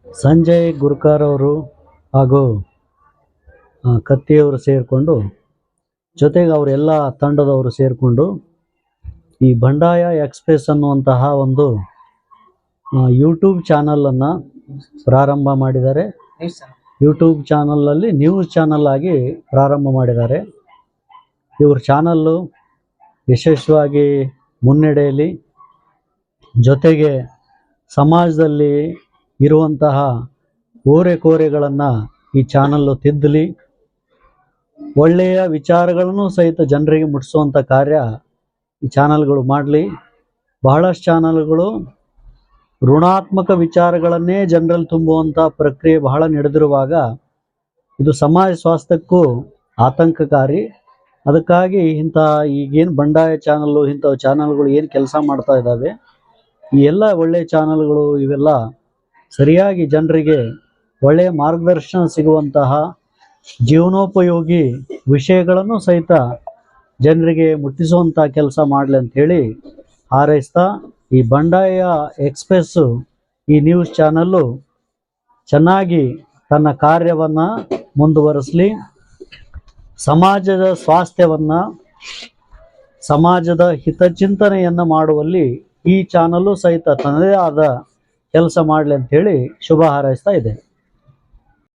ಸಂಜಯ್ ಗುರ್ಕಾರ್ ಅವರು ಹಾಗೂ ಕತ್ತಿಯವರು ಸೇರಿಕೊಂಡು, ಜೊತೆಗೆ ಅವರೆಲ್ಲ ತಂಡದವರು ಸೇರಿಕೊಂಡು ಈ ಬಂಡಾಯ ಎಕ್ಸ್‌ಪ್ರೆಸ್ ಅನ್ನುವಂತಹ ಒಂದು ಯೂಟ್ಯೂಬ್ ಚಾನಲನ್ನು ಪ್ರಾರಂಭ ಮಾಡಿದ್ದಾರೆ. ಯೂಟ್ಯೂಬ್ ಚಾನಲಲ್ಲಿ ನ್ಯೂಸ್ ಚಾನಲ್ ಆಗಿ ಪ್ರಾರಂಭ ಮಾಡಿದ್ದಾರೆ. ಇವ್ರ ಚಾನಲ್ಲು ಯಶಸ್ವಿಯಾಗಿ ಮುನ್ನಡೆಯಲಿ, ಜೊತೆಗೆ ಸಮಾಜದಲ್ಲಿ ಇರುವಂತಹ ಓರೆಕೋರೆಗಳನ್ನು ಈ ಚಾನಲ್ಲು ತಿದ್ದಲಿ, ಒಳ್ಳೆಯ ವಿಚಾರಗಳನ್ನು ಸಹಿತ ಜನರಿಗೆ ಮುಟ್ಟಿಸುವಂಥ ಕಾರ್ಯ ಈ ಚಾನಲ್ಗಳು ಮಾಡಲಿ. ಬಹಳಷ್ಟು ಚಾನಲ್ಗಳು ಋಣಾತ್ಮಕ ವಿಚಾರಗಳನ್ನೇ ಜನರಲ್ಲಿ ತುಂಬುವಂಥ ಪ್ರಕ್ರಿಯೆ ಬಹಳ ನಡೆದಿರುವಾಗ ಇದು ಸಮಾಜ ಸ್ವಾಸ್ಥ್ಯಕ್ಕೂ ಆತಂಕಕಾರಿ. ಅದಕ್ಕಾಗಿ ಈಗೇನು ಬಂಡಾಯ ಚಾನಲ್ಲು ಇಂಥವು ಚಾನಲ್ಗಳು ಏನು ಕೆಲಸ ಮಾಡ್ತಾ ಇದ್ದಾವೆ, ಈ ಎಲ್ಲ ಒಳ್ಳೆಯ ಚಾನಲ್ಗಳು ಇವೆಲ್ಲ ಸರಿಯಾಗಿ ಜನರಿಗೆ ಒಳ್ಳೆಯ ಮಾರ್ಗದರ್ಶನ ಸಿಗುವಂತಹ ಜೀವನೋಪಯೋಗಿ ವಿಷಯಗಳನ್ನು ಸಹಿತ ಜನರಿಗೆ ಮುಟ್ಟಿಸುವಂಥ ಕೆಲಸ ಮಾಡಲಿ ಅಂಥೇಳಿ ಹಾರೈಸ್ತಾ, ಈ ಬಂಡಾಯ ಎಕ್ಸ್‌ಪ್ರೆಸ್ಸು ಈ ನ್ಯೂಸ್ ಚಾನಲ್ಲು ಚೆನ್ನಾಗಿ ತನ್ನ ಕಾರ್ಯವನ್ನು ಮುಂದುವರಿಸಲಿ, ಸಮಾಜದ ಸ್ವಾಸ್ಥ್ಯವನ್ನು, ಸಮಾಜದ ಹಿತಚಿಂತನೆಯನ್ನು ಮಾಡುವಲ್ಲಿ ಈ ಚಾನಲ್ಲು ಸಹಿತ ತನ್ನದೇ ಆದ ಕೆಲಸ ಮಾಡಲಿ ಅಂಥೇಳಿ ಶುಭ ಹಾರೈಸ್ತಾ ಇದೆ.